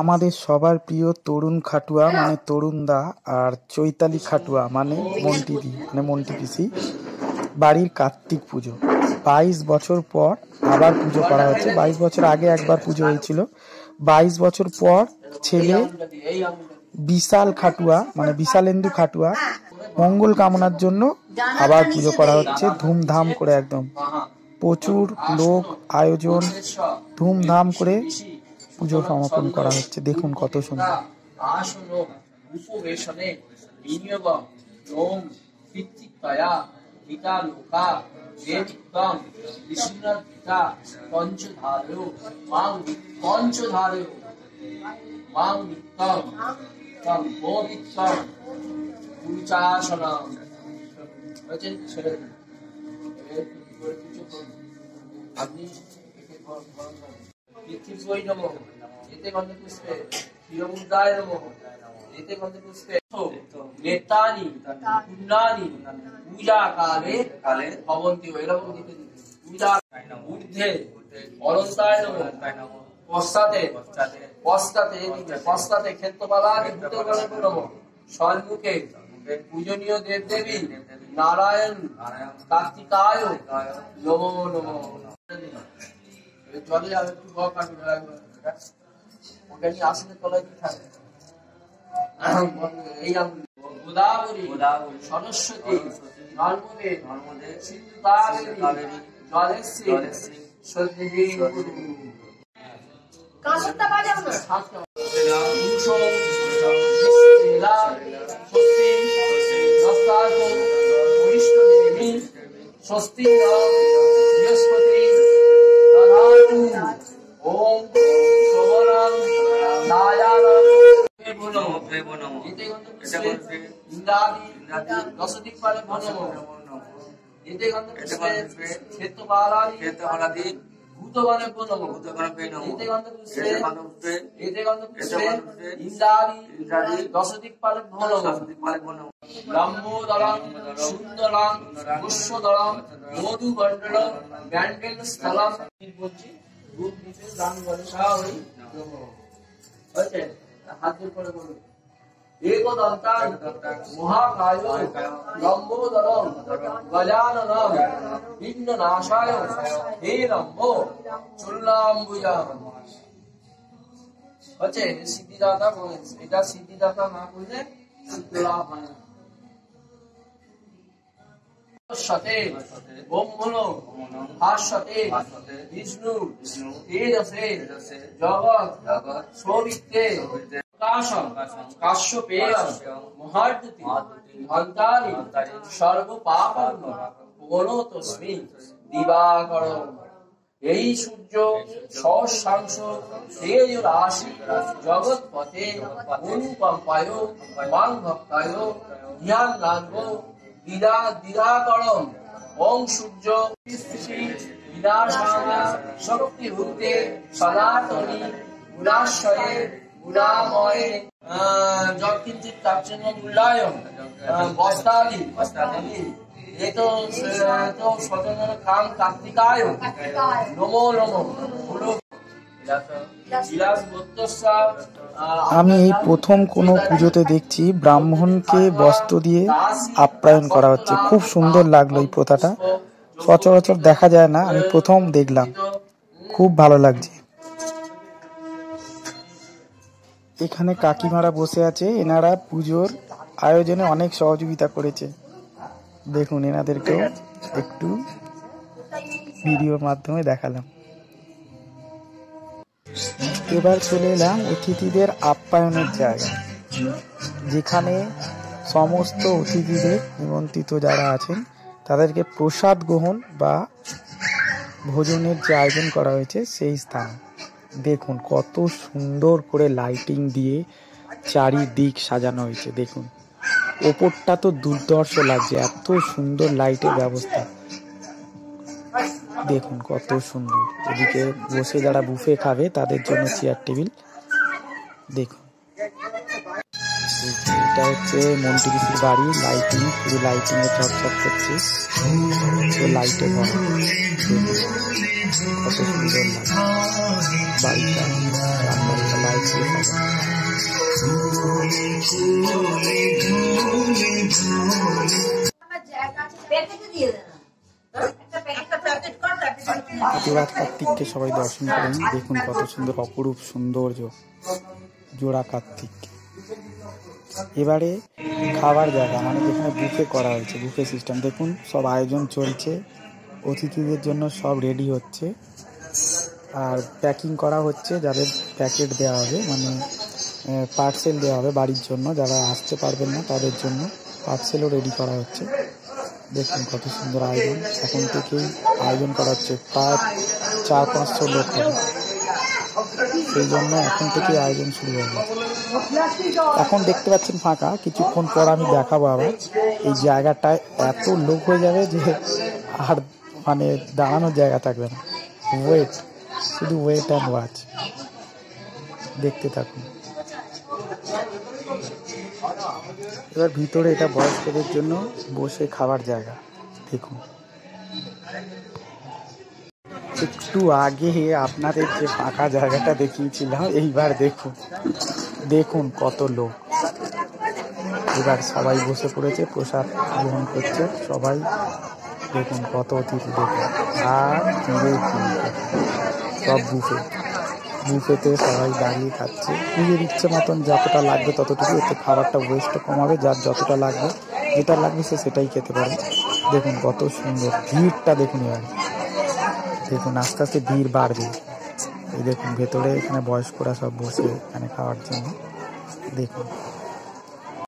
আমাদের সবার প্রিয় তরুণ খাটুয়া মানে তরুণ দা আর চৈতালি খাটুয়া মানে মন্টিদি মানে মন্টি পিসি বাড়ির কার্তিক পুজো 22 বছর পর আবার পুজো করা হচ্ছে। 22 বছর আগে একবার পুজো হয়েছিল, 22 বছর পর ছেলে বিশাল খাটুয়া মানে বিশালেন্দু খাটুয়া মঙ্গল কামনার জন্য আবার পুজো করা হচ্ছে ধুমধাম করে। একদম প্রচুর লোক আয়োজন, ধুমধাম করে পুজো সমাপন করা হচ্ছে। দেখুন কত সুন্দর। আপনি পৃথিবী নমঃ এতে গন্ধ পুষ্পে ক্ষীরমুদ্রায় নমঃ এতে গন্ধ পুষ্পে নেতানি পুণ্যানি পূজা কালে ভবন্তি এরকম দিতে পূজা ঊর্ধ্বে অলঙ্কায় নমঃ পশ্চাতে ক্ষেত্রপালানি ভূতগণে নমঃ সম্মুখে পূজনীয় দেবদেবী নারায়ণ কার্তিকায় নমো নমঃ। চলে যাবে একটু ওটা নিয়ে আসলে তলায় কি থাকে এই গোদাবরী সরস্বতী নর্মদে সিন্ধু কাবেরী জলেশ্বরী সন্নিধি কাঁসরটা বাজাও না স্বস্তি বৃহস্পতি ওম সোমনাম নারায়ণ ইন্দ্রাদি দশদিক পালে নমঃ এতে গন্ধ ক্ষেত্রপালাদি ভূতগণে নমঃ এতে গন্ধ ইন্দ্রাদি দশদিক পালে নমঃ ব্রহ্মোদরং সুন্দরং পুষ্পদরং মধুমণ্ডলং ব্যান্ডেল স্থলং বলছি রূপ দিতে রাম গণেশা হই আছে হাত জোড় করে বলুন একদন্তাং মহাকায় ব্রহ্মোদরং গজাননং বিঘ্ননাশায় হে রম্ভ চুল্লাম্বুজাং আছে সিদ্ধিদাতা বলেন। এটা সিদ্ধিদাতা না বললে সিদ্ধি লাভ হয় না। সতে ব্রহ্মণ ভাস্বতে বিষ্ণু তেজসে জগৎ সৌবিত্রে প্রকাশম কাশ্যপেয়ম মহাদ্যুতি ধন্তারি সর্বপাপং প্রণতস্মি দিবাকরম। এই সূর্য সহস্রাংশ তেজ রাশি জগৎপথে অনুকম্পায় মাং ভক্তায় ধ্যান লাগবো দিদাকরম। ওং সূর্য বিনাশায় শক্তি ভূতে সনাতনী গুণাশয়ে গুণাময়ে যৎকিঞ্চিৎ তাচ্ছিন্ন মূল্যায়ন বস্তাদি এ তো স্বতন্ত্র কাম কার্তিকায় নমো নমঃ। আমি এই প্রথম কোনো পুজোতে দেখছি ব্রাহ্মণকে বস্ত্র দিয়ে আপ্যায়ন করা হচ্ছে। খুব সুন্দর লাগলো এই প্রথাটা, সচরাচর দেখা যায় না, আমি প্রথম দেখলাম, খুব ভালো লাগছে। এখানে কাকিমারা বসে আছে, এনারা পুজোর আয়োজনে অনেক সহযোগিতা করেছে। দেখুন এনাদেরকেও একটু ভিডিওর মাধ্যমে দেখালাম। এবার চলে এলাম অতিথিদের আপ্যায়নের জায়গা, যেখানে সমস্ত অতিথিদের নিমন্ত্রিত যারা আছেন তাদেরকে প্রসাদ গ্রহণ বা ভোজনের যে আয়োজন করা হয়েছে সেই স্থান। দেখুন কত সুন্দর করে লাইটিং দিয়ে চারিদিক সাজানো হয়েছে। দেখুন ওপরটা তো দুর্ধর্ষ লাগছে, এত সুন্দর লাইটের ব্যবস্থা। দেখুন কত সুন্দর। এদিকে বসে যারা বুফে খাবে তাদের জন্য চেয়ার টেবিল। দেখুন এটা হচ্ছে মন্টি পিসির বাড়ি, লাইটিং পুরো লাইটিং এ ঝকঝক করছে, লাইটে ভরা। কত সুন্দর লাগে বাড়িটা, চার পাঁচটা লাইট। বসিয়ে সাজানো। এবার কার্তিককে সবাই দর্শন করেন। দেখুন কত সুন্দর অপরূপ সৌন্দর্য জোড়া কার্তিক। এবারে খাবার জায়গা মানে যেখানে বুফে করা হয়েছে, বুফে সিস্টেম। দেখুন সব আয়োজন চলছে, অতিথিদের জন্য সব রেডি হচ্ছে আর প্যাকিং করা হচ্ছে। যাদের প্যাকেট দেওয়া হবে মানে পার্সেল দেওয়া হবে বাড়ির জন্য, যারা আসতে পারবেন না তাদের জন্য পার্সেলও রেডি করা হচ্ছে। দেখুন কত সুন্দর আয়োজন, এখন থেকেই আয়োজন করা হচ্ছে। প্রায় 400-500 লোক হবে, সেই জন্য এখন থেকেই আয়োজন শুরু হয়ে গেছে। এখন দেখতে পাচ্ছেন ফাঁকা, কিছুক্ষণ পর আমি দেখাবো আবার। এই জায়গাটায় এত লোক হয়ে যাবে যে আর মানে দাঁড়ানোর জায়গা থাকবে না। ওয়েট, শুধু ওয়েট অ্যান্ড ওয়াচ, দেখতে থাকুন। এবার ভিতরে এটা বয়স্কদের জন্য বসে খাবার জায়গা। দেখুন একটু আগে আপনাদের যে ফাঁকা জায়গাটা দেখিয়েছিলাম, এইবার দেখুন দেখুন কত লোক। এবার সবাই বসে পড়েছে, প্রসাদ গ্রহণ করছে সবাই। দেখুন কত অতিথি, দেখুন। আর সব বুফেতে সবাই দাঁড়িয়ে খাচ্ছে নিজের ইচ্ছে মতন, যতটা লাগবে ততটুকু। এতে খাবারটা ওয়েস্টও কমাবে, যার যতটা লাগবে, যেটা লাগবে সে সেটাই খেতে পারে। দেখুন কত সুন্দর ভিড়টা, দেখুন এবার দেখুন আস্তে আস্তে ভিড় বাড়বে। এই দেখুন ভেতরে এখানে বয়স্করা সব বসে এখানে খাওয়ার জন্য। দেখুন